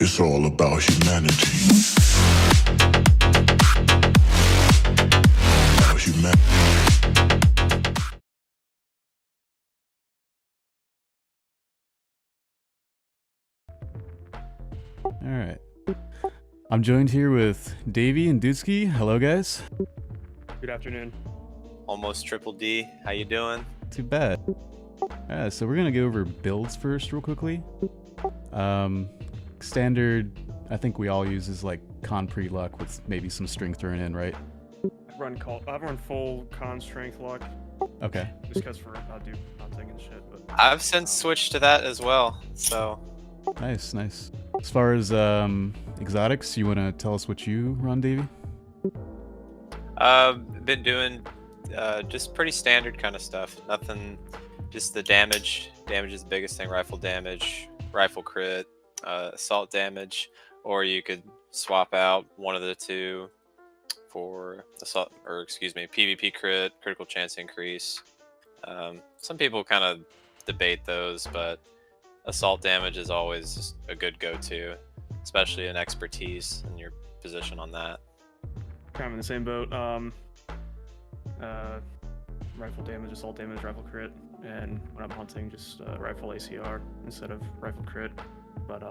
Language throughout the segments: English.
It's all about humanity. About Alright. I'm joined here with Davy and Dudeski. Hello, guys. Good afternoon. Almost triple D. How you doing? Too bad. So we're gonna go over builds first real quickly. Standard, I think we all use is like con pre-luck with maybe some strength thrown in, right? I've run full con strength luck. Okay. Just because I do hunting and shit, but I've since switched to that as well, so. Nice. As far as exotics, you want to tell us what you run, Davy? Been doing just pretty standard kind of stuff. Nothing, just the damage. Damage is the biggest thing. Rifle damage, rifle crit, assault damage, or you could swap out one of the two for assault, or excuse me, PvP crit, critical chance increase. Some people kind of debate those, but assault damage is always a good go-to, especially in expertise and your position on that. kind of in the same boat. Rifle damage, assault damage, rifle crit, and when I'm hunting, just rifle ACR instead of rifle crit. But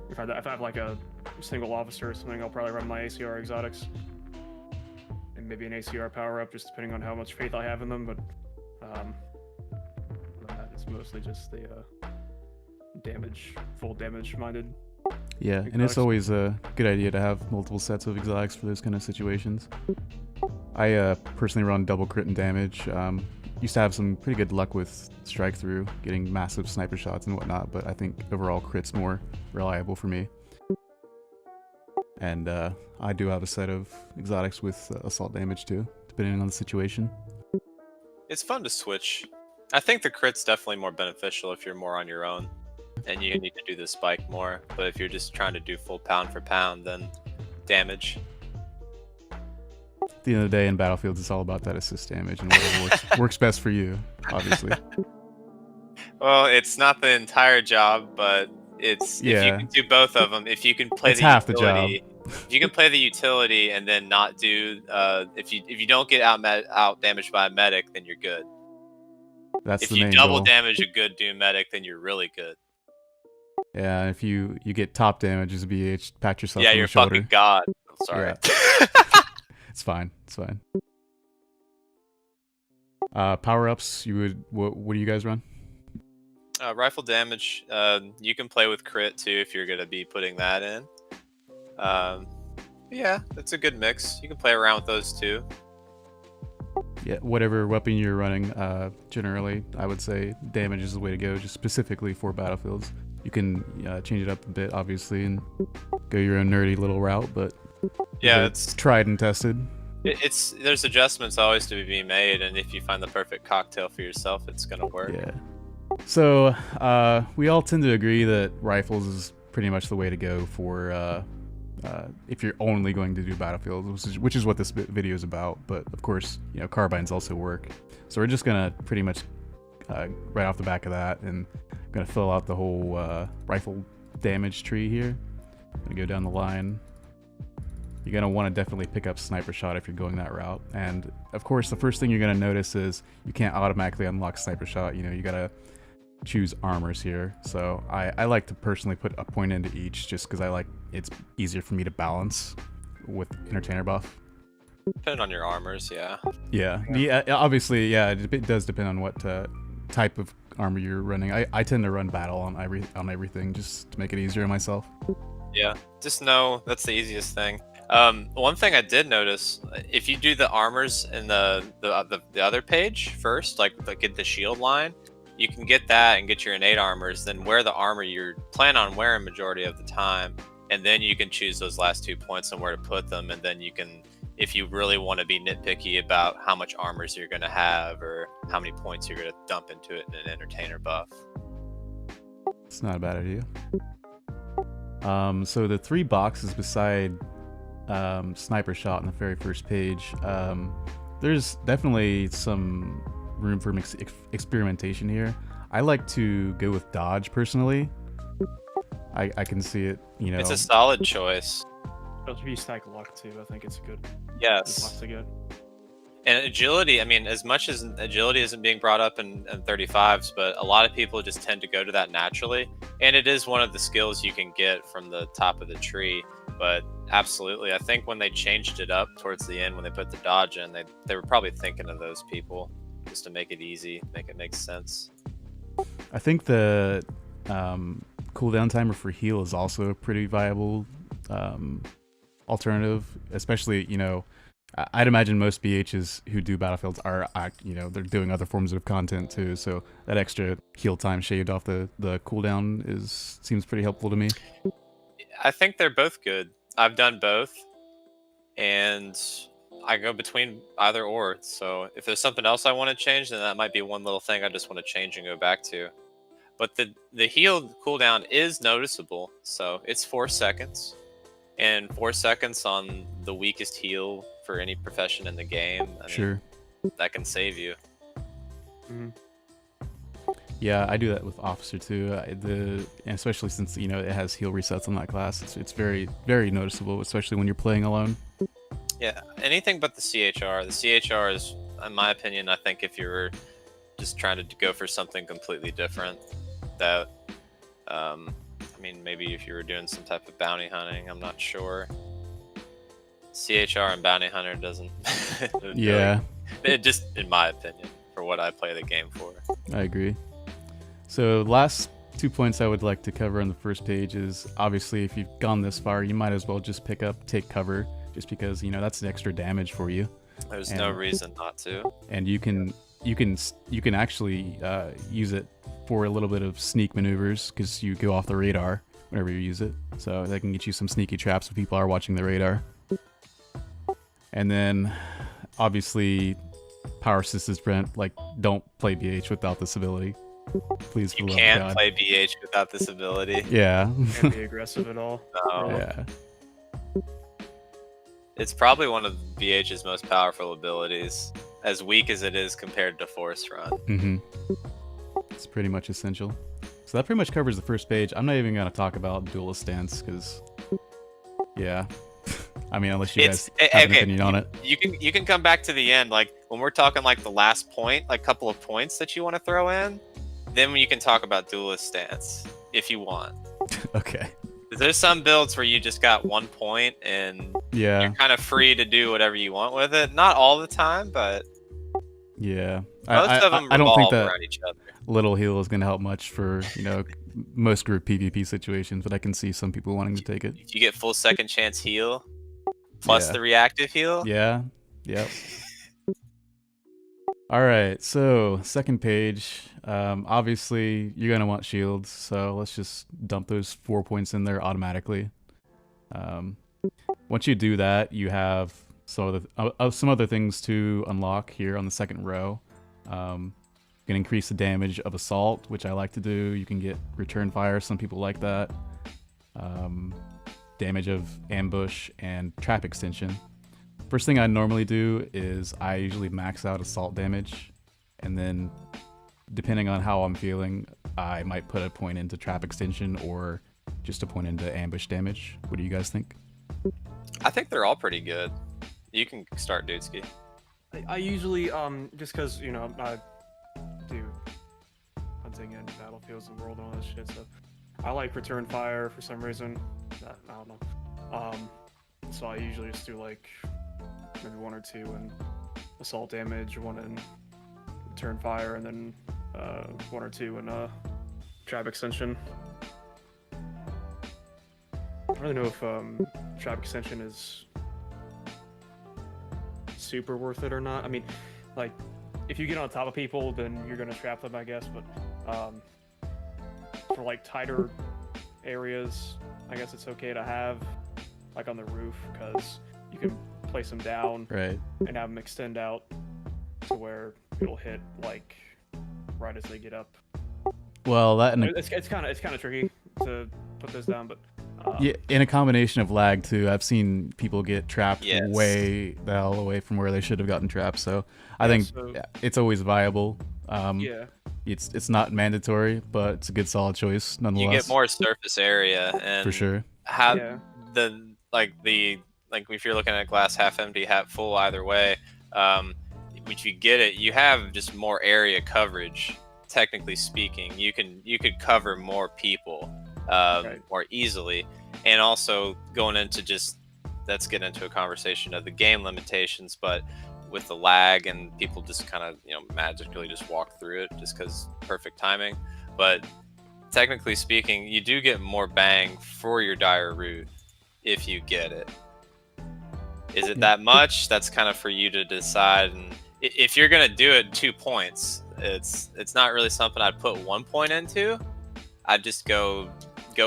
if I have like a single officer or something, I'll probably run my ACR exotics and maybe an ACR power up, just depending on how much faith I have in them. But it's mostly just the full damage minded. Yeah, and it's always a good idea to have multiple sets of exotics for those kind of situations. I personally run double crit and damage. Used to have some pretty good luck with strike through, getting massive sniper shots and whatnot, but I think overall crit's more reliable for me. And I do have a set of exotics with assault damage too, depending on the situation. It's fun to switch. I think the crit's definitely more beneficial if you're more on your own and you need to do the spike more, but if you're just trying to do full pound for pound, then damage. At the end of the day, in Battlefields, it's all about that assist damage and whatever works best for you, obviously. Well, it's not the entire job, but it's if you can do both of them. If you can play it's the half utility, the job. if you can play the utility and then not do, if you don't get out damaged by a medic, then you're good. That's if the you main double goal. damage a good Doom medic, then you're really good. Yeah, if you get top damage as a BH, pat yourself Yeah, on you're the shoulder. fucking god. Oh, sorry. Yeah. It's fine. Power ups. What do you guys run? Rifle damage. You can play with crit too if you're gonna be putting that in. Yeah, that's a good mix. You can play around with those too. Yeah, whatever weapon you're running. Generally, I would say damage is the way to go, just specifically for Battlefields. You can change it up a bit, obviously, and go your own nerdy little route, but yeah, it's tried and tested. There's adjustments always to be made, and if you find the perfect cocktail for yourself, it's gonna work. Yeah. So we all tend to agree that rifles is pretty much the way to go for if you're only going to do Battlefields, which is what this video is about. But of course, carbines also work. So we're just gonna pretty much right off the back of that, and gonna fill out the whole rifle damage tree here. Gonna go down the line. You're gonna want to definitely pick up sniper shot if you're going that route. And of course, the first thing you're gonna notice is you can't automatically unlock sniper shot. You gotta choose armors here. So I like to personally put a point into each, just because it's easier for me to balance with entertainer buff. Depending on your armors, yeah. Yeah. Obviously, yeah. It does depend on what type of armor you're running. I tend to run battle on everything just to make it easier on myself. Yeah, just know that's the easiest thing. One thing I did notice, if you do the armors in the other page first, like get the shield line, you can get that and get your innate armors, then wear the armor you plan on wearing majority of the time, and then you can choose those last 2 points on where to put them, and then you can, if you really want to be nitpicky about how much armors you're going to have or how many points you're going to dump into it in an entertainer buff. It's not a bad idea. So the 3 boxes beside sniper shot on the very first page, there's definitely some room for experimentation here. I like to go with dodge personally. I can see it. You know, It's a solid choice. But if you stack luck too, I think it's a good. Yes. Luck's a good. And agility, I mean, as much as agility isn't being brought up in 35s, but a lot of people just tend to go to that naturally. And it is one of the skills you can get from the top of the tree. But absolutely, I think when they changed it up towards the end, when they put the dodge in, they were probably thinking of those people just to make it easy, make it make sense. I think the cooldown timer for heal is also a pretty viable alternative, especially, you know, I'd imagine most BHs who do battlefields are, you know, they're doing other forms of content too, so that extra heal time shaved off the cooldown seems pretty helpful to me. I think they're both good. I've done both, and I go between either or. So if there's something else I want to change, then that might be one little thing I just want to change and go back to. But the heal cooldown is noticeable, so it's 4 seconds. And 4 seconds on the weakest heal for any profession in the game, I mean, Sure. that can save you. Mm-hmm. Yeah, I do that with Officer too. And especially since, you know, it has heal resets on that class, it's very, very noticeable, especially when you're playing alone. Yeah, anything but the CHR. The CHR is, in my opinion, I think if you're just trying to go for something completely different, that, I mean, maybe if you were doing some type of bounty hunting, I'm not sure. CHR and bounty hunter doesn't. Yeah. It just, in my opinion, for what I play the game for. I agree. So last 2 points I would like to cover on the first page is, obviously, if you've gone this far, you might as well just take cover, just because, you know, that's an extra damage for you. There's no reason not to. And you can actually use it for a little bit of sneak maneuvers, because you go off the radar whenever you use it. So that can get you some sneaky traps if people are watching the radar. And then, obviously, power assisted sprint. Like, don't play BH without this ability. Please, for You the love of can't God. play BH without this ability. Yeah. Can't be aggressive at all. No. Yeah. It's probably one of BH's most powerful abilities, as weak as it is compared to Force Run. Mm-hmm. It's pretty much essential. So that pretty much covers the first page. I'm not even going to talk about duelist stance, because, yeah. I mean, unless you guys have an opinion on it. You can come back to the end, like when we're talking like the last point, like couple of points that you want to throw in, then you can talk about duelist stance if you want. Okay. There's some builds where you just got 1 point and Yeah. you're kind of free to do whatever you want with it. Not all the time, but Yeah. most of them I don't think revolve that around each other. little heal is going to help much for, you know, most group PvP situations, but I can see some people wanting to take it. If you get full second chance heal, plus Yeah. the reactive heal. Yeah. Yep. All right. So second page. Obviously, you're going to want shields. So let's just dump those 4 points in there automatically. Once you do that, you have some other things to unlock here on the second row. You can increase the damage of assault, which I like to do. You can get return fire. Some people like that. Damage of ambush and trap extension. First thing I normally do is I usually max out assault damage, and then depending on how I'm feeling, I might put a point into trap extension or just a point into ambush damage. What do you guys think? I think they're all pretty good. You can start, Dudeski. I usually just because, you know, I do hunting and battlefields and world and all that shit, so I like return fire for some reason. I don't know. So I usually just do like maybe 1 or 2 in assault damage, 1 in return fire, and then 1 or 2 in trap extension. I don't really know if trap extension is super worth it or not. I mean, like, if you get on top of people, then you're gonna trap them, I guess. But for like tighter areas, I guess it's okay to have, like on the roof, because you can place them down Right. and have them extend out to where it'll hit like right as they get up. Well, that and It's kind of tricky to put those down, but yeah, in a combination of lag too. I've seen people get trapped Yes. way the hell away from where they should have gotten trapped. So I Yeah, think so- it's always viable. yeah. It's not mandatory, but it's a good solid choice You nonetheless. get more surface area, and for sure. have Yeah. like if you're looking at glass half empty, half full, either way, if you get it, you have just more area coverage. Technically speaking, you could cover more people more easily, and also going into that's getting into a conversation of the game limitations, but with the lag and people just kind of magically just walk through it just because perfect timing. But technically speaking, you do get more bang for your dire root if you get it. Is it that much? That's kind of for you to decide. And if you're gonna do it 2 points, it's not really something I'd put 1 point into. I'd just go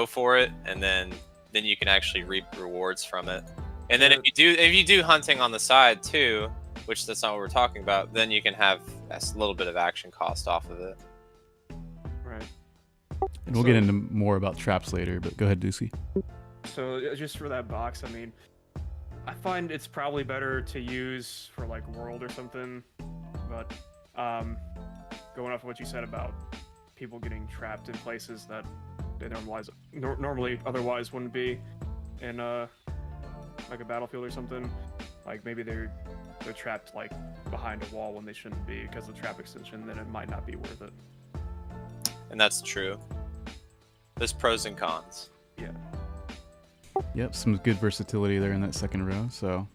for it, and then you can actually reap rewards from it. And then if you do hunting on the side too, which that's not what we're talking about, then you can have a little bit of action cost off of it. Right. And we'll get into more about traps later, but go ahead, Dudeski. So just for that box, I mean, I find it's probably better to use for like World or something, but going off of what you said about people getting trapped in places that they normally otherwise wouldn't be in like a battlefield or something, like maybe they're trapped like behind a wall when they shouldn't be because of trap extension, then it might not be worth it. And that's true. There's pros and cons. Yeah. Yep, some good versatility there in that second row. So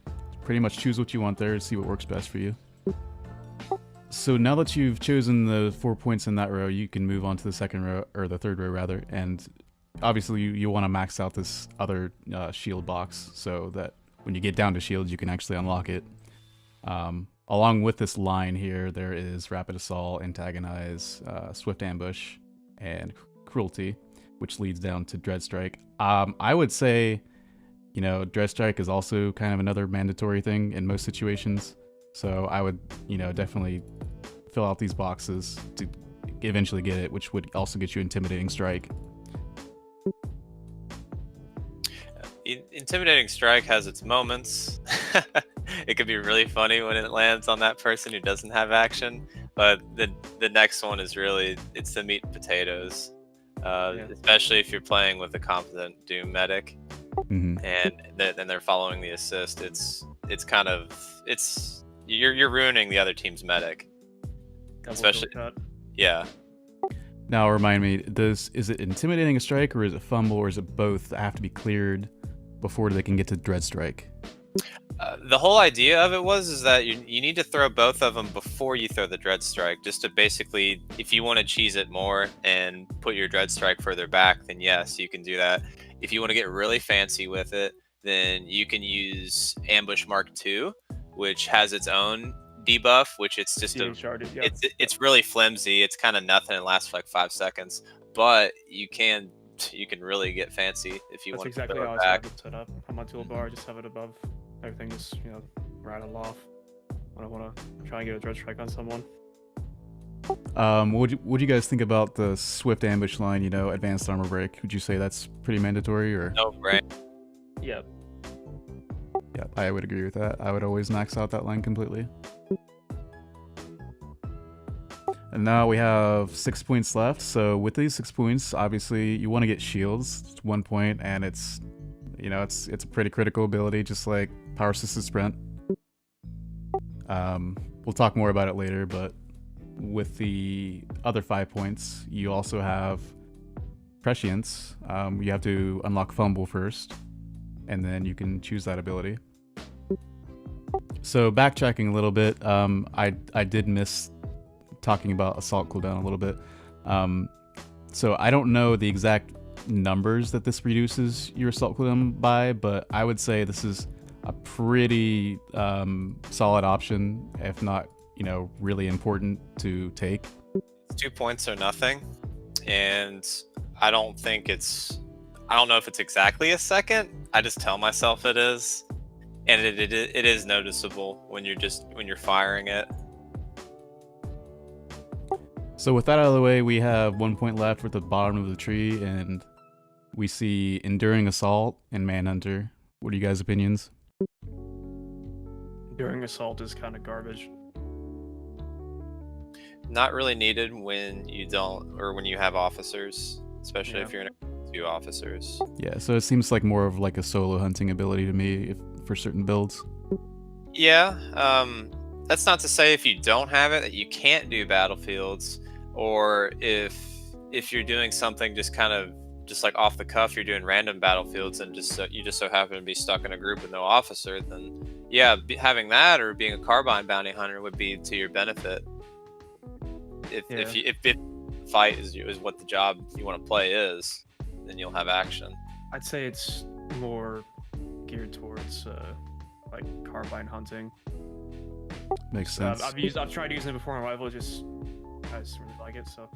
pretty much choose what you want there and see what works best for you. So now that you've chosen the 4 points in that row, you can move on to the second row, or the third row rather. And obviously you want to max out this other shield box so that when you get down to shields, you can actually unlock it. Along with this line here, there is Rapid Assault, Antagonize, Swift Ambush, and Cruelty, which leads down to Dread Strike. I would say, Dread Strike is also kind of another mandatory thing in most situations. So I would, definitely fill out these boxes to eventually get it, which would also get you Intimidating Strike. Intimidating Strike has its moments. It could be really funny when it lands on that person who doesn't have action, but the next one is really, it's the meat and potatoes. Especially if you're playing with a competent Doom medic, and then they're following the assist. It's you're ruining the other team's medic. Especially, yeah. Now remind me, is it Intimidating a Strike, or is it Fumble, or is it both that have to be cleared before they can get to Dread Strike? The whole idea of it is that you need to throw both of them before you throw the Dread Strike, just to basically, if you want to cheese it more and put your Dread Strike further back, then yes, you can do that. If you want to get really fancy with it, then you can use Ambush Mark II, which has its own debuff, which it's just it's really flimsy. It's kind of nothing. It lasts for like 5 seconds, but you can really get fancy if you want. That's exactly how I have it set up. On my toolbar, I just have it above everything, just right off when I want to try and get a Dread Strike on someone. What do you guys think about the Swift Ambush line? Advanced Armor Break. Would you say that's pretty mandatory, or? No, right? Yep. Yeah, I would agree with that. I would always max out that line completely. And now we have 6 points left. So with these 6 points, obviously you want to get shields. It's 1 point, and it's a pretty critical ability, just like Power Assisted Sprint. We'll talk more about it later, but with the other 5 points, you also have Prescience. You have to unlock Fumble first, and then you can choose that ability. So backtracking a little bit, I did miss talking about Assault cooldown a little bit. So I don't know the exact numbers that this reduces your Assault cooldown by, but I would say this is a pretty solid option, if not, really important to take. 2 points or nothing, and I don't know if it's exactly a second. I just tell myself it is, and it is noticeable when you're firing it. So with that out of the way, we have 1 point left. We're at the bottom of the tree, and we see Enduring Assault and Manhunter. What are you guys' opinions? Enduring Assault is kind of garbage. Not really needed when you don't, or when you have officers, especially Yeah. if you're in a few officers. Yeah, so it seems like more of like a solo hunting ability to me for certain builds. Yeah, that's not to say if you don't have it that you can't do battlefields, or if you're doing something just kind of just like off the cuff, you're doing random battlefields and you just so happen to be stuck in a group with no officer, then yeah, having that or being a carbine bounty hunter would be to your benefit. If fight is what the job you want to play is, then you'll have action. I'd say it's more geared towards like carbine hunting. Makes sense. I've tried using it before on rifle. I just really like it. So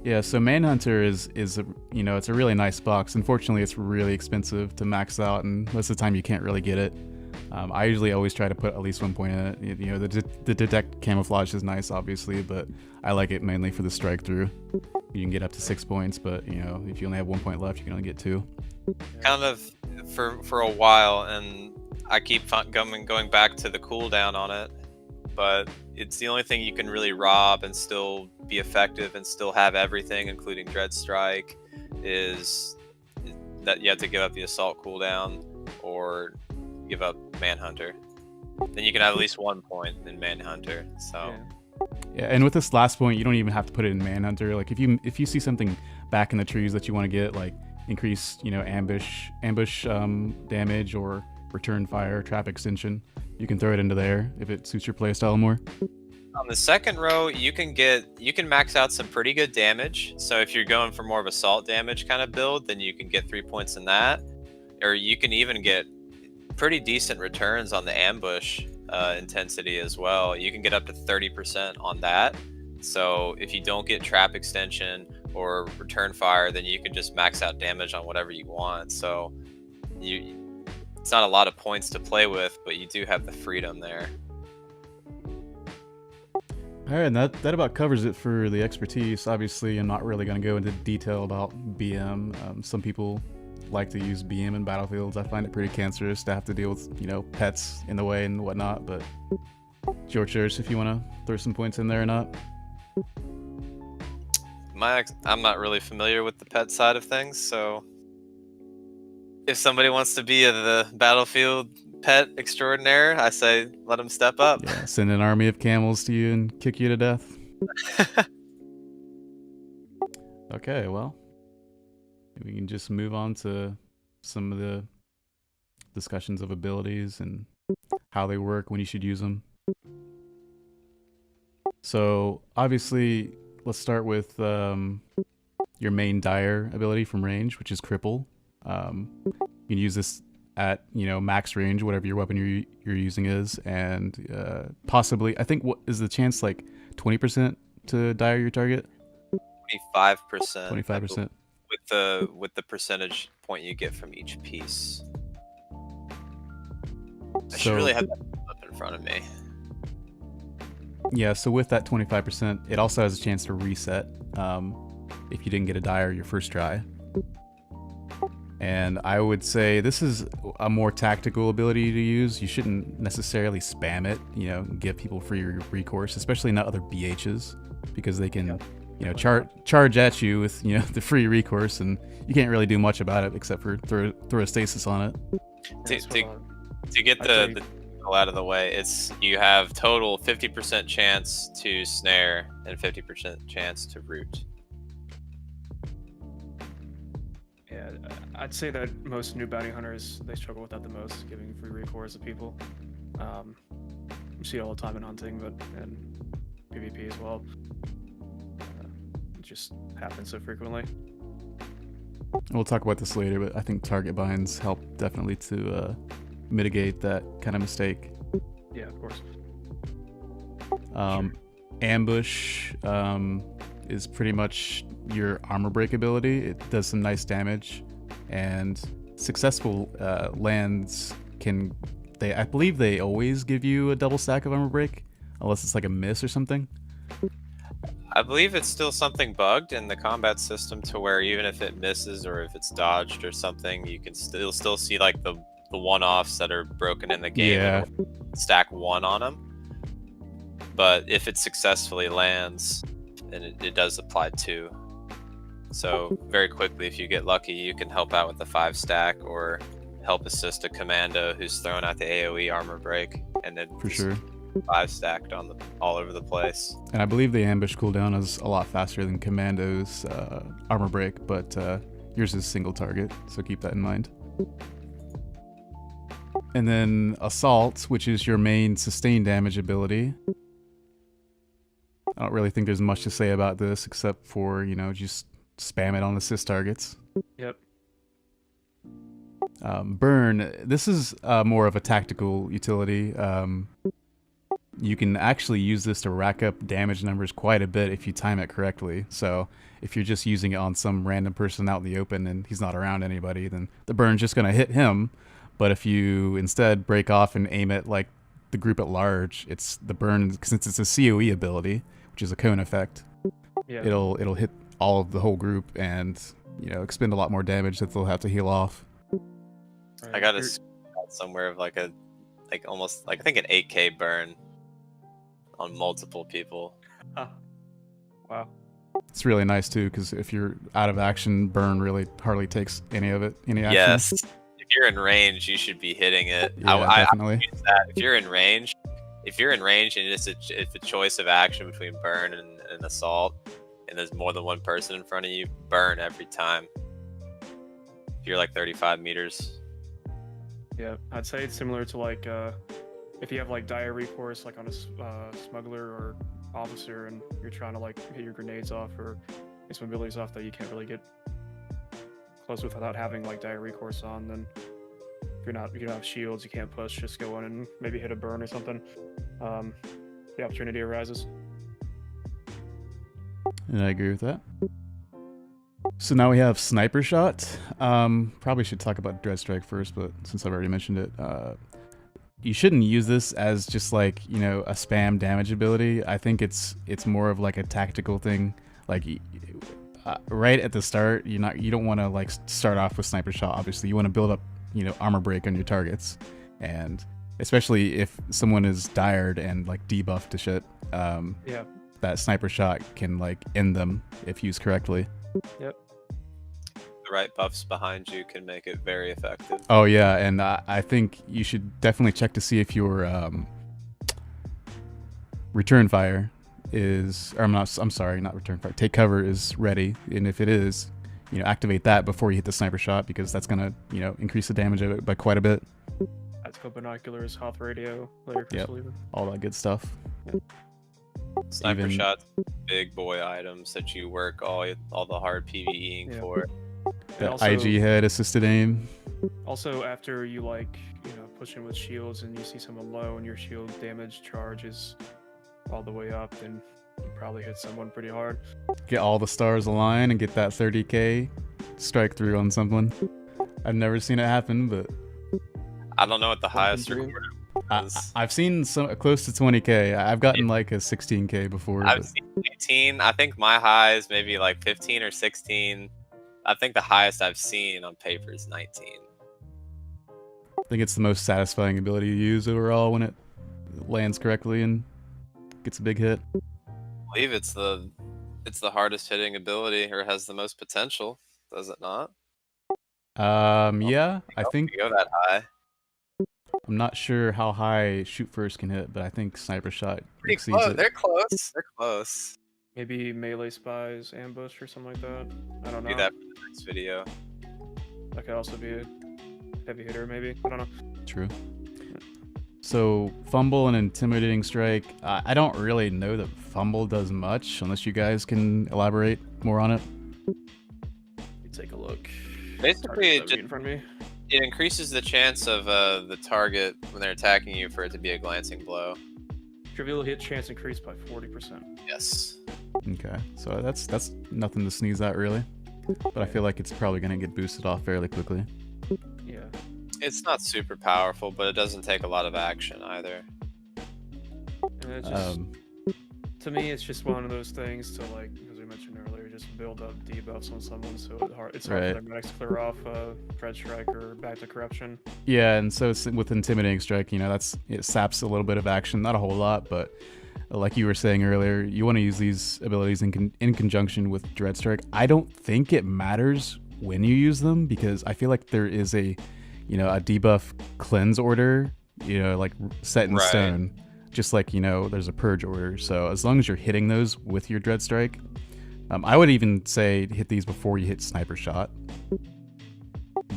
Yeah, so Manhunter is a, you know, it's a really nice box. Unfortunately, it's really expensive to max out, and most of the time you can't really get it. I usually always try to put at least 1 point in it. You know, the detect camouflage is nice, obviously, but I like it mainly for the strike through. You can get up to 6 points, but you know, if you only have 1 point left, you can only get 2. Kind of for a while, and I keep going back to the cooldown on it, but it's the only thing you can really rob and still be effective and still have everything, including Dread Strike, is that you have to give up the assault cooldown or give up Manhunter. Then you can have at least 1 point in Manhunter. So yeah, and with this last point, you don't even have to put it in Manhunter. Like if you see something back in the trees that you want to get, like increased, you know, ambush damage or return fire, trap extension, you can throw it into there if it suits your playstyle more. on the second row, you can max out some pretty good damage. So if you're going for more of assault damage kind of build, then you can get 3 points in that, or you can even get pretty decent returns on the ambush intensity as well. You can get up to 30% on that. So if you don't get trap extension or return fire, then you can just max out damage on whatever you want. So it's not a lot of points to play with, but you do have the freedom there. All right, and that about covers it for the expertise. Obviously, I'm not really going to go into detail about BM. Some people like to use BM in battlefields. I find it pretty cancerous to have to deal with, you know, pets in the way and whatnot, but it's your choice if you want to throw some points in there or not. I'm not really familiar with the pet side of things, so if somebody wants to be the battlefield pet extraordinaire, I say let them step up. Yeah, send an army of camels to you and kick you to death. Okay, well, we can just move on to some of the discussions of abilities and how they work, when you should use them. So obviously, let's start with your main dire ability from range, which is Cripple. You can use this at, you know, max range, whatever your weapon you're using is, and possibly, I think, what is the chance, like 20% to dire your target? 25%. 25%. With the percentage point you get from each piece. I should really have that up in front of me. Yeah, so with that 25%, it also has a chance to reset if you didn't get a dire your first try. And I would say this is a more tactical ability to use. You shouldn't necessarily spam it, you know, give people free recourse, especially not other BHs, because they can, you know, charge at you with, you know, the free recourse, and you can't really do much about it except for throw a stasis on it. To get the out of the way, you have total 50% chance to snare and 50% chance to root. Yeah, I'd say that most new bounty hunters, they struggle with that the most, giving free recourse to people. You see it all the time in hunting, but and PvP as well. It just happens so frequently. We'll talk about this later, but I think target binds help definitely to mitigate that kind of mistake. Yeah, of course. Sure. Ambush is pretty much your armor break ability. It does some nice damage, and successful lands I believe they always give you a double stack of armor break, unless it's like a miss or something. I believe it's still something bugged in the combat system to where even if it misses or if it's dodged or something, you can still see like the one-offs that are broken in the game. Yeah. Stack 1 on them. but if it successfully lands, then it does apply 2. So very quickly, if you get lucky, you can help out with the 5 stack or help assist a commando who's throwing out the AoE armor break, and then For sure. 5 stacked on all over the place. And I believe the ambush cooldown is a lot faster than Commando's armor break, but yours is single target, so keep that in mind. And then Assault, which is your main sustained damage ability. I don't really think there's much to say about this except for, you know, just spam it on assist targets. Yep. Burn, this is more of a tactical utility. You can actually use this to rack up damage numbers quite a bit if you time it correctly. So if you're just using it on some random person out in the open and he's not around anybody, then the burn's just going to hit him. But if you instead break off and aim at like the group at large, it's the burn, since it's a COE ability, which is a cone effect. Yeah. It'll hit all of the whole group and, you know, expend a lot more damage that they'll have to heal off. Right. I got a somewhere of like almost like I think an 8k burn on multiple people. Wow. It's really nice too, because if you're out of action, burn really hardly takes any action. Yes. If you're in range, you should be hitting it. Yeah, definitely. I use that. If you're in range and it's a choice of action between burn and assault, and there's more than one person in front of you, burn every time. If you're like 35 meters. Yeah, I'd say it's similar to like if you have like dire recourse like on a smuggler or officer, and you're trying to like hit your grenades off or get some abilities off that you can't really get close with without having like dire recourse on. Then if you don't have shields, you can't push. Just go in and maybe hit a burn or something. The opportunity arises. And I agree with that. So now we have Sniper Shot. Probably should talk about Dread Strike first, but since I've already mentioned it, you shouldn't use this as just like, you know, a spam damage ability. I think it's more of like a tactical thing. Like right at the start, you don't want to like start off with Sniper Shot. Obviously, you want to build up, you know, armor break on your targets, and especially if someone is dired and like debuffed to shit. Yeah. That Sniper Shot can like end them if used correctly. Yep. The right buffs behind you can make it very effective. Oh yeah, and I think you should definitely check to see if your return fire is, or I'm sorry, not return fire. Take cover is ready, and if it is, you know, activate that before you hit the Sniper Shot, because that's gonna, you know, increase the damage of it by quite a bit. Tactical binoculars, Hoth radio, layer crystal even. All that good stuff. Yep. Sniper shots, big boy items that you work all the hard PvEing for. That also, IG head assisted aim. Also, after you like, you know, push in with shields and you see someone low and your shield damage charge is all the way up, then you probably hit someone pretty hard. Get all the stars align and get that 30k strike through on someone. I've never seen it happen, but I don't know what the highest recorded was. I've seen some close to 20k. I've gotten like a 16k before. I've seen 18. I think my high is maybe like 15 or 16. I think the highest I've seen on paper is 19. I think it's the most satisfying ability to use overall when it lands correctly and gets a big hit. I believe it's the hardest hitting ability, or has the most potential, does it not? Yeah, I think go that high. I'm not sure how high Shoot First can hit, but I think Sniper Shot Pretty exceeds close. it. They're close. They're close. Maybe melee spies, ambush, or something like that. I don't know. Do that for the next video. That could also be a heavy hitter, maybe. I don't know. True. So Fumble and Intimidating Strike. I don't really know that Fumble does much, unless you guys can elaborate more on it. Let me take a look. Basically, Target in front of me. it increases the chance of the target when they're attacking you for it to be a glancing blow. Trivial hit chance increased by 40%. Yes. Okay, so that's nothing to sneeze at really, but I feel like it's probably gonna get boosted off fairly quickly. Yeah. It's not super powerful, but it doesn't take a lot of action either. And it's just, to me, it's just one of those things to, like, as we mentioned earlier, just build up debuffs on someone, so it's hard for their medics to clear off Dread Strike or back to Corruption. Yeah, and so it's, with Intimidating Strike, you know, it saps a little bit of action, not a whole lot, but like you were saying earlier, you want to use these abilities in conjunction with Dread Strike. I don't think it matters when you use them, because I feel like there is a debuff cleanse order, like set in stone, just like, there's a purge order. So as long as you're hitting those with your Dread Strike, I would even say hit these before you hit Sniper Shot.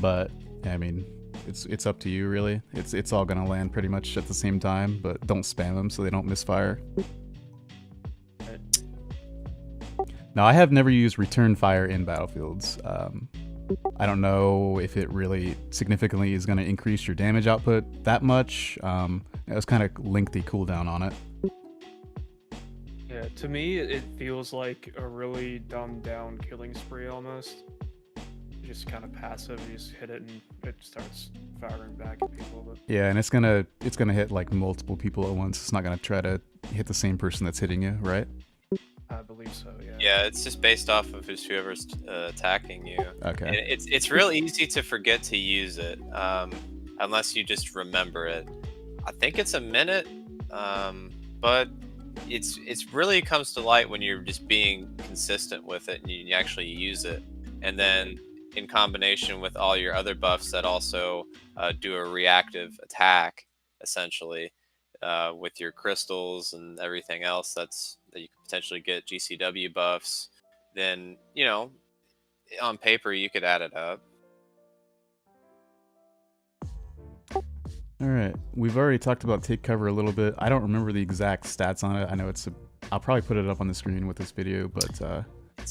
But I mean, it's up to you really. It's all gonna land pretty much at the same time, but don't spam them so they don't misfire. Now I have never used Return Fire in battlefields. I don't know if it really significantly is going to increase your damage output that much. It was kind of lengthy cooldown on it. Yeah, to me, it feels like a really dumbed down killing spree almost. Just kind of passive. You just hit it and it starts firing back at people. But... yeah, and it's gonna hit like multiple people at once. It's not gonna try to hit the same person that's hitting you, right? I believe so. Yeah. Yeah, it's just based off of whoever's attacking you. Okay. And it's real easy to forget to use it, unless you just remember it. I think it's a minute, but it's really comes to light when you're just being consistent with it and you actually use it, and then in combination with all your other buffs that also do a reactive attack, essentially, with your crystals and everything else that you could potentially get GCW buffs, then, on paper you could add it up. All right, we've already talked about take cover a little bit. I don't remember the exact stats on it. I know I'll probably put it up on the screen with this video, but it's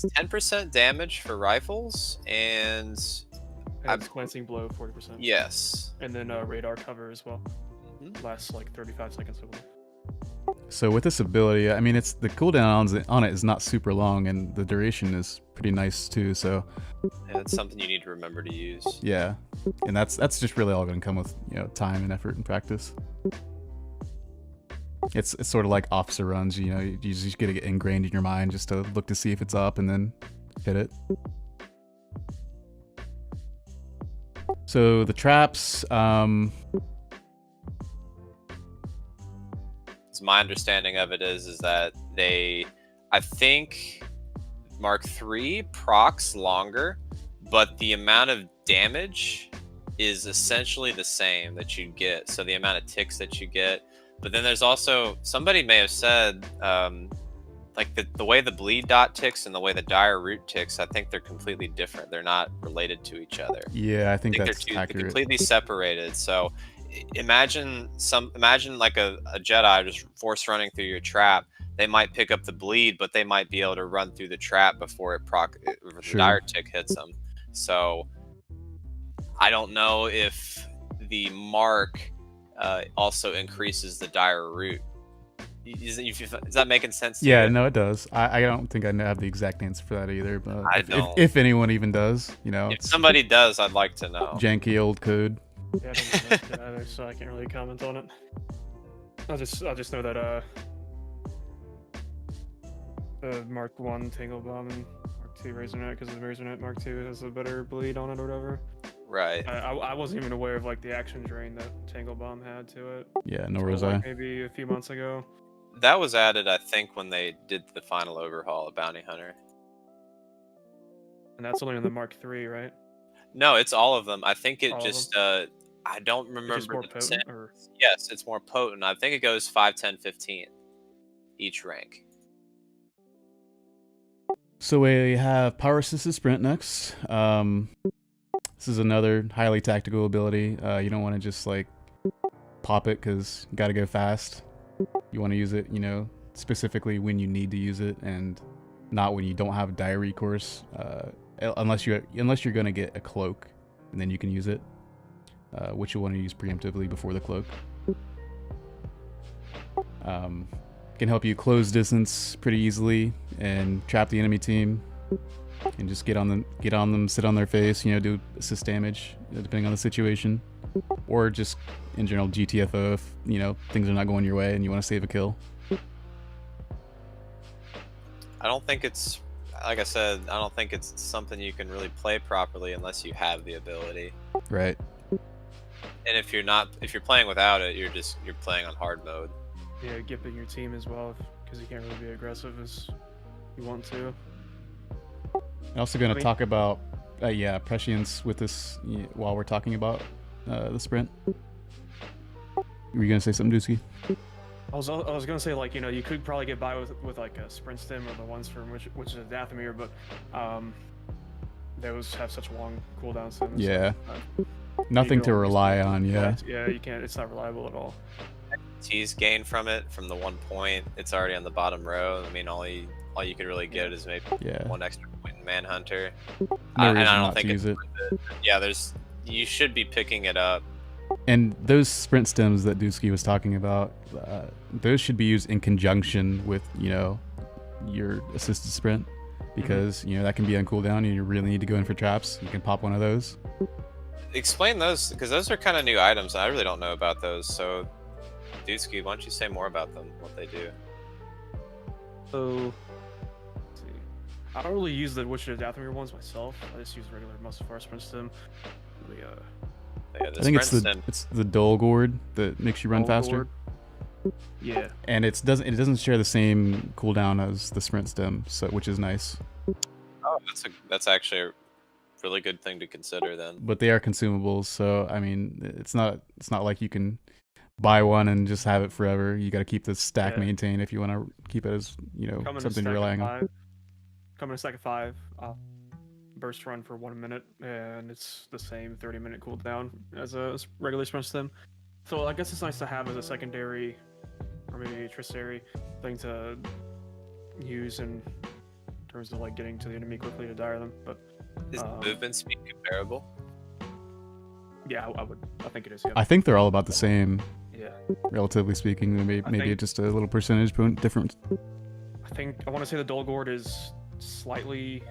10% damage for rifles, and it's glancing blow 40%. Yes. And then radar cover as well. Lasts like 35 seconds, I believe. So with this ability, I mean, the cooldown on it is not super long, and the duration is pretty nice too. So yeah, it's something you need to remember to use. Yeah, and that's just really all going to come with time and effort and practice. It's sort of like officer runs. You just get to get ingrained in your mind just to look to see if it's up and then hit it. So the traps. My understanding of it is that I think Mark III procs longer, but the amount of damage is essentially the same that you get. So the amount of ticks that you get, but then there's also, somebody may have said, like the way the bleed dot ticks and the way the dire root ticks, I think they're completely different. They're not related to each other. Yeah, I think that's they're accurate. Completely separated. So imagine like a Jedi just force running through your trap. They might pick up the bleed, but they might be able to run through the trap before the dire tick hits them. So I don't know if the mark also increases the dire root. Is that making sense to Yeah, you? no, it does. I don't think I have the exact answer for that either, but I don't. If anyone even does, If somebody does, I'd like to know. Janky old code. Yeah, I don't know that either, so I can't really comment on it. I'll just know that Mark 1 Tangle Bomb and Mark 2 Razornet, because the Razornet Mark 2 has a better bleed on it or whatever. Right. I wasn't even aware of like the action drain that Tangle Bomb had to it. Yeah, nor was I. Like maybe a few months ago. That was added, I think, when they did the final overhaul of Bounty Hunter. And that's only on the Mark 3, right? No, it's all of them. I think it All of just I don't remember Just more the potent, percent. or... Yes, it's more potent. I think it goes 5, 10, 15 each rank. So we have Power Assisted Sprint next. This is another highly tactical ability. You don't want to just like pop it because you got to go fast. You want to use it, specifically when you need to use it, and not when you don't have dire recourse. Unless you're going to get a cloak, and then you can use it, which you want to use preemptively before the cloak. Can help you close distance pretty easily and trap the enemy team, and just get on them, sit on their face, do assist damage depending on the situation, or just in general GTFO if things are not going your way and you want to save a kill. I don't think it's, like I said, I don't think it's something you can really play properly unless you have the ability. Right. And if you're playing without it, you're playing on hard mode. Yeah, gipping your team as well. because you can't really be aggressive as you want to. I'm also going I to mean- talk about, prescience with this while we're talking about the sprint. Were you going to say something, Dudeski? I was gonna say, like, you know, you could probably get by with like a sprint stim or the ones from which is a Dathomir, but those have such long cooldown stims. Yeah. You Nothing can to almost- rely on, yeah. Yeah, you can't. It's not reliable at all. T's gained from it from the 1 point. It's already on the bottom row. I mean, all you could really get is maybe Yeah. 1 extra point in Manhunter. No And reason I don't not think to use it. Yeah, you should be picking it up. And those sprint stems that Dudeski was talking about, those should be used in conjunction with, your assisted sprint, because, that can be on cooldown and you really need to go in for traps. You can pop one of those. Explain those, because those are kind of new items. I really don't know about those. So, Dudeski, why don't you say more about them, what they do? So, let's see. I don't really use the Witch of Dathomir ones myself. I just use regular Musafar sprint stim. Yeah, the I think sprint it's the Dole Gourd that makes you run faster. Yeah. And it doesn't share the same cooldown as the sprint stem, which is nice. Oh, that's actually a really good thing to consider then. But they are consumables, so I mean, it's not like you can buy one and just have it forever. You got to keep the stack Yeah. maintained if you want to keep it as Come in a something stack you're of relying on. 5. Come in a stack of 5. Burst run for 1 minute, and it's the same 30-minute cooldown as a regular sprint stim. So I guess it's nice to have as a secondary, or maybe a tertiary thing to use in terms of like getting to the enemy quickly to dire them. But Is movement speed comparable? yeah, I think it is. Yeah. I think they're all about the same, Yeah. relatively speaking. Maybe think- just a little percentage point difference. I want to say the Dole Gourd is slightly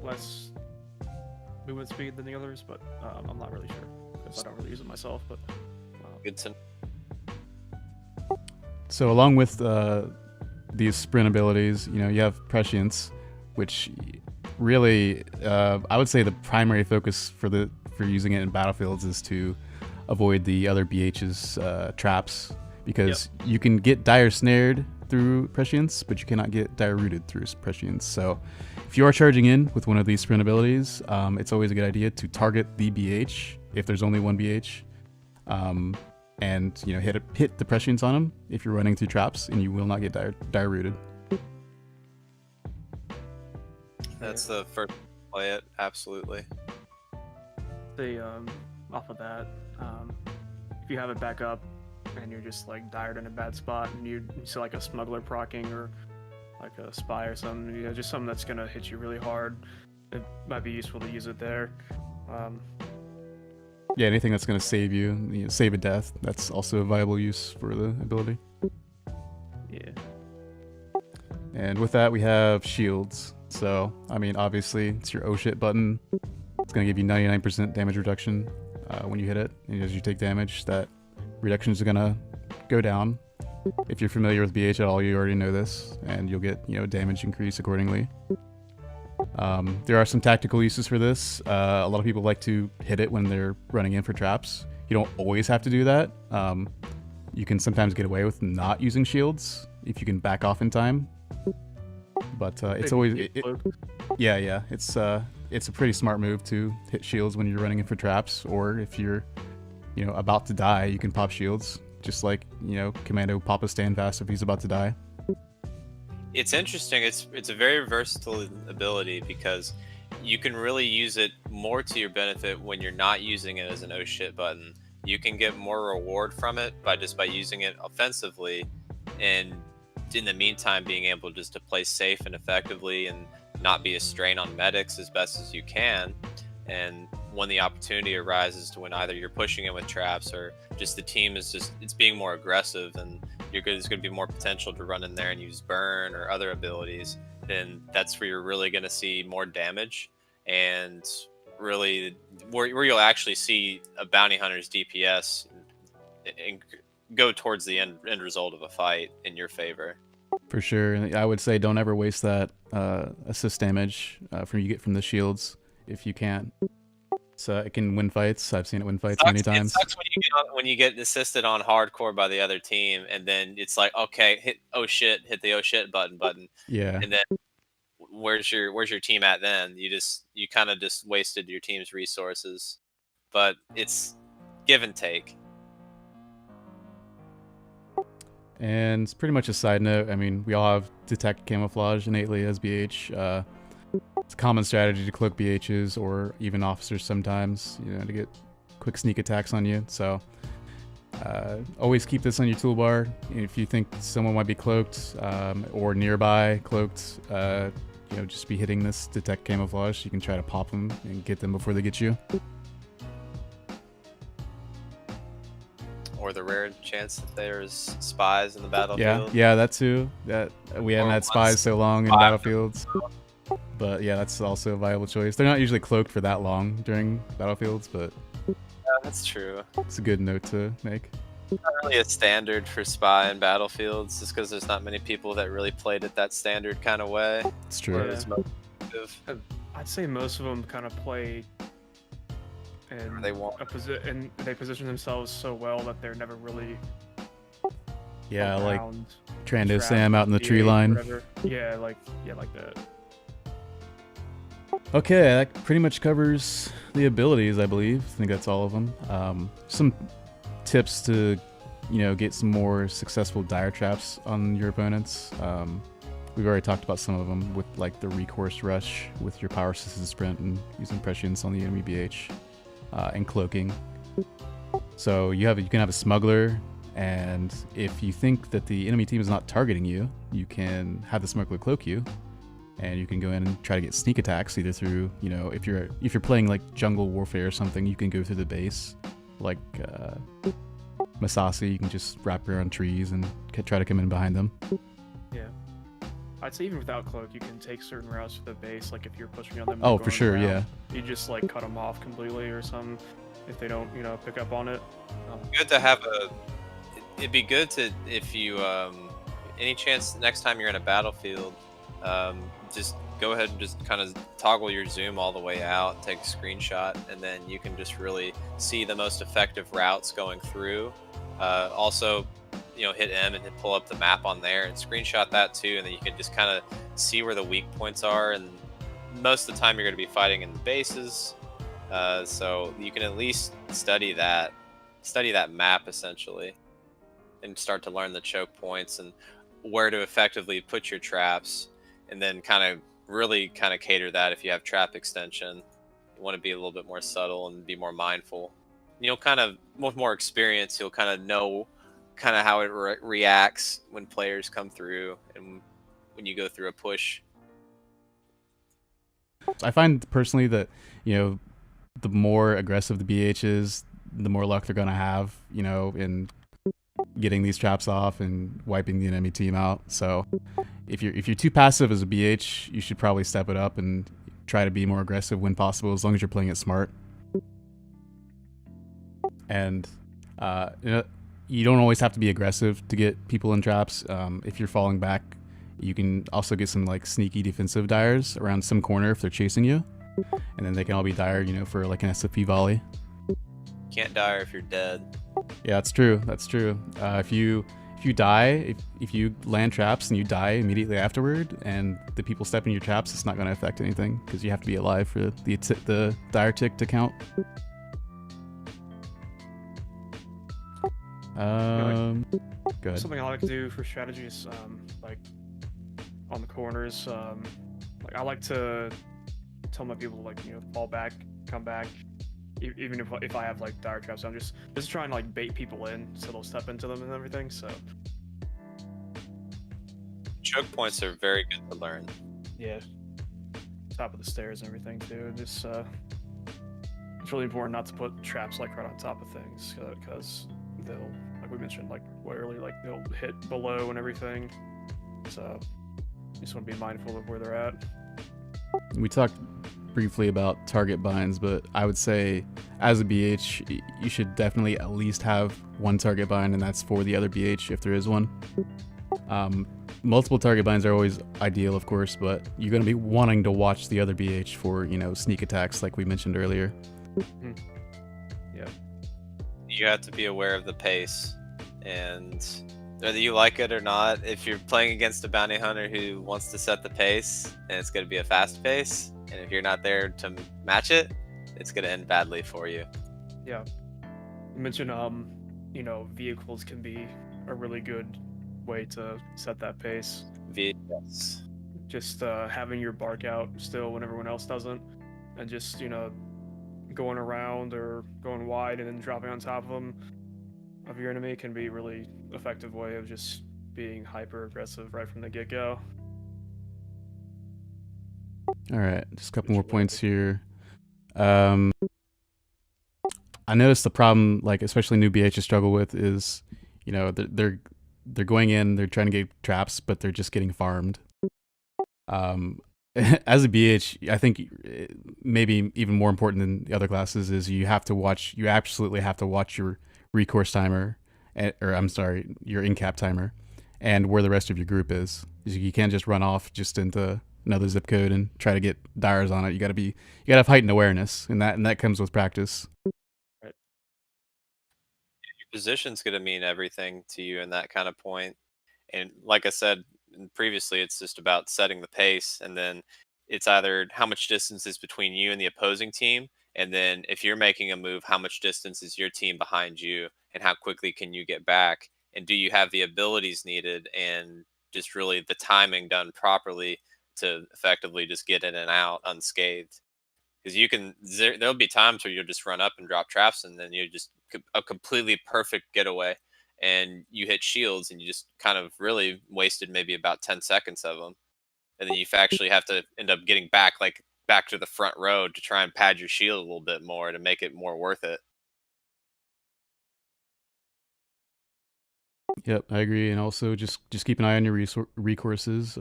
less movement speed than the others, but I'm not really sure because I don't really use it myself. But Good to So along with these sprint abilities, you have prescience, which really I would say the primary focus for using it in battlefields is to avoid the other BH's traps, because you can get dire snared through prescience, but you cannot get dire rooted through prescience. So if you are charging in with one of these sprint abilities, it's always a good idea to target the BH if there's only one BH, and hit the prescience on him if you're running through traps, and you will not get dire rooted. That's the first play it, absolutely. off of that, if you have it back up and you're just like dired in a bad spot and you see like a smuggler proccing or like a spy or something, just something that's gonna hit you really hard, it might be useful to use it there. Yeah, anything that's going to save you, save a death, that's also a viable use for the ability. Yeah. And with that, we have shields. So, I mean, obviously, it's your oh shit button. It's going to give you 99% damage reduction when you hit it. And as you take damage, that reductions are going to go down. If you're familiar with BH at all, you already know this, and you'll get, damage increase accordingly. There are some tactical uses for this. A lot of people like to hit it when they're running in for traps. You don't always have to do that. You can sometimes get away with not using shields if you can back off in time. But it's always yeah. It's a pretty smart move to hit shields when you're running in for traps, or if you're about to die, you can pop shields, just like Commando pop a stand fast if he's about to die. It's interesting. It's a very versatile ability because you can really use it more to your benefit when you're not using it as an oh shit button. You can get more reward from it by using it offensively, and in the meantime being able just to play safe and effectively and not be a strain on medics as best as you can. And when the opportunity arises to when either you're pushing in with traps or just the team is it's being more aggressive and there's going to be more potential to run in there and use burn or other abilities, then that's where you're really going to see more damage, and really where you'll actually see a bounty hunter's DPS and go towards the end result of a fight in your favor. For sure. I would say don't ever waste that assist damage you get from the shields if you can. it can win fights. I've seen it win fights many times. It sucks when you get assisted on hardcore by the other team, and then it's like, okay, hit the oh shit button, Yeah. and then where's your team at then? You kind of just wasted your team's resources, but it's give and take. And it's pretty much a side note. I mean, we all have detect camouflage innately as BH. It's a common strategy to cloak BHs or even officers sometimes, you know, to get quick sneak attacks on you. So always keep this on your toolbar. If you think someone might be cloaked or nearby cloaked, you know, just be hitting this detect camouflage. You can try to pop them and get them before they get you. Or the rare chance that there's spies in the battlefield. Yeah, that too. That we haven't had spies so long in battlefields. But yeah, that's also a viable choice. They're not usually cloaked for that long during battlefields, but yeah, that's true. It's a good note to make. It's not really a standard for spy in battlefields, just because there's not many people that really played it that standard kind of way. It's true. Yeah. I'd say most of them kind of play and they position themselves so well that they're never really like Trando Sam out in the tree line. Yeah, like that. Okay, that pretty much covers the abilities, I believe. I think that's all of them. Some tips to, you know, get some more successful dire traps on your opponents. We've already talked about some of them with like the recourse rush with your power assisted sprint and using prescience on the enemy BH and cloaking. So you can have a smuggler, and if you think that the enemy team is not targeting you, you can have the smuggler cloak you. And you can go in and try to get sneak attacks either through, you know, if you're playing like jungle warfare or something, you can go through the base. Like Masasi, you can just wrap around trees and try to come in behind them. Yeah. I'd say even without cloak, you can take certain routes to the base. Like if you're pushing on them. Oh, for sure, yeah. You just like cut them off completely or something if they don't, you know, pick up on it. Good to have it'd be good to, if you, any chance next time you're in a battlefield, just go ahead and just kind of toggle your zoom all the way out, take a screenshot, and then you can just really see the most effective routes going through. Also, you know, hit M and pull up the map on there and screenshot that too, and then you can just kind of see where the weak points are. And most of the time you're going to be fighting in the bases, so you can at least study that map essentially, and start to learn the choke points and where to effectively put your traps. And then really cater that if you have trap extension. You want to be a little bit more subtle and be more mindful. You'll with more experience, you'll know how it reacts when players come through and when you go through a push. I find personally that, you know, the more aggressive the BH is, the more luck they're going to have, you know, in getting these traps off and wiping the enemy team out. So if you're too passive as a BH, you should probably step it up and try to be more aggressive when possible, as long as you're playing it smart. And you know, you don't always have to be aggressive to get people in traps. If you're falling back, you can also get some like sneaky defensive dyers around some corner if they're chasing you, and then they can all be dire, you know, for like an SFP volley. Can't dire if you're dead. Yeah, that's true. That's true. If you die, if you land traps and you die immediately afterward, and the people step in your traps, it's not going to affect anything because you have to be alive for the dire tick to count. Go ahead. Something I like to do for strategy is like on the corners. Like I like to tell my people to, like, you know, fall back, come back. Even if I have like dire traps, I'm just trying to like bait people in so they'll step into them and everything. So choke points are very good to learn. Yeah, top of the stairs and everything too. Just it's really important not to put traps like right on top of things because they'll, like we mentioned like earlier, like they'll hit below and everything. So you just want to be mindful of where they're at. We talked briefly about target binds, but I would say as a BH, you should definitely at least have one target bind, and that's for the other BH if there is one. Multiple target binds are always ideal, of course, but you're going to be wanting to watch the other BH for, you know, sneak attacks like we mentioned earlier. Yeah. You have to be aware of the pace, and whether you like it or not, if you're playing against a bounty hunter who wants to set the pace, and it's going to be a fast pace, and if you're not there to match it, it's going to end badly for you. Yeah. You mentioned, you know, vehicles can be a really good way to set that pace. Yes. Just having your bark out still when everyone else doesn't, and just, you know, going around or going wide and then dropping on top of them of your enemy can be a really effective way of just being hyper aggressive right from the get-go. All right, just a couple more points here. I noticed the problem, like especially new BHs struggle with, is you know they're going in, they're trying to get traps, but they're just getting farmed. As a BH, I think maybe even more important than the other classes is you absolutely have to watch your recourse timer, or I'm sorry, your in-cap timer, and where the rest of your group is. You can't just run off just into another zip code and try to get dyers on it. You gotta have heightened awareness, and that comes with practice. Your position's going to mean everything to you in that kind of point. And like I said previously, it's just about setting the pace, and then it's either how much distance is between you and the opposing team, and then if you're making a move, how much distance is your team behind you, and how quickly can you get back, and do you have the abilities needed, and just really the timing done properly to effectively just get in and out unscathed. Because there'll be times where you'll just run up and drop traps, and then you just a completely perfect getaway, and you hit shields, and you just kind of really wasted maybe about 10 seconds of them, and then you actually have to end up getting back to the front row to try and pad your shield a little bit more to make it more worth it. Yep, I agree, and also just keep an eye on your recourses,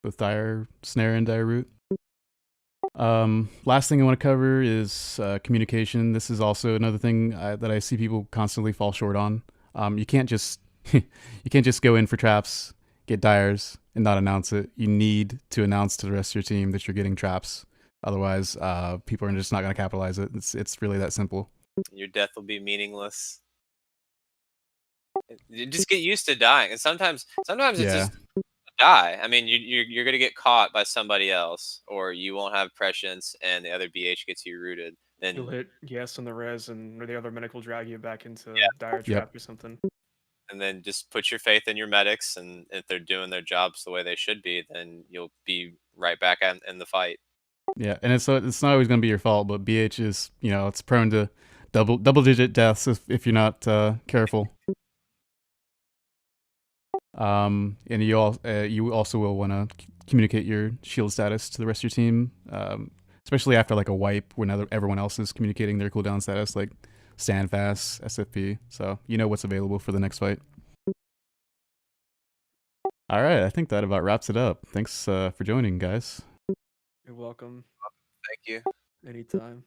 both dire snare and dire root. Last thing I want to cover is communication. This is also another thing that I see people constantly fall short on. You can't just go in for traps, get dyers, and not announce it. You need to announce to the rest of your team that you're getting traps. Otherwise, people are just not going to capitalize it. It's really that simple. Your death will be meaningless. You just get used to dying, and sometimes it's Yeah. just die. I mean, you're gonna get caught by somebody else, or you won't have prescience, and the other BH gets you rooted. You'll Then hit yes on the res, and or the other medic will drag you back into yeah, dire Yep. trap or something. and then just put your faith in your medics, and if they're doing their jobs the way they should be, then you'll be right back in the fight. Yeah, and it's not always going to be your fault, but BH is it's prone to double digit deaths if you're not careful. And you also will want to communicate your shield status to the rest of your team, especially after like a wipe when everyone else is communicating their cooldown status, like stand fast, SFP. So you know what's available for the next fight. All right, I think that about wraps it up. Thanks for joining, guys. You're welcome. Thank you. Anytime.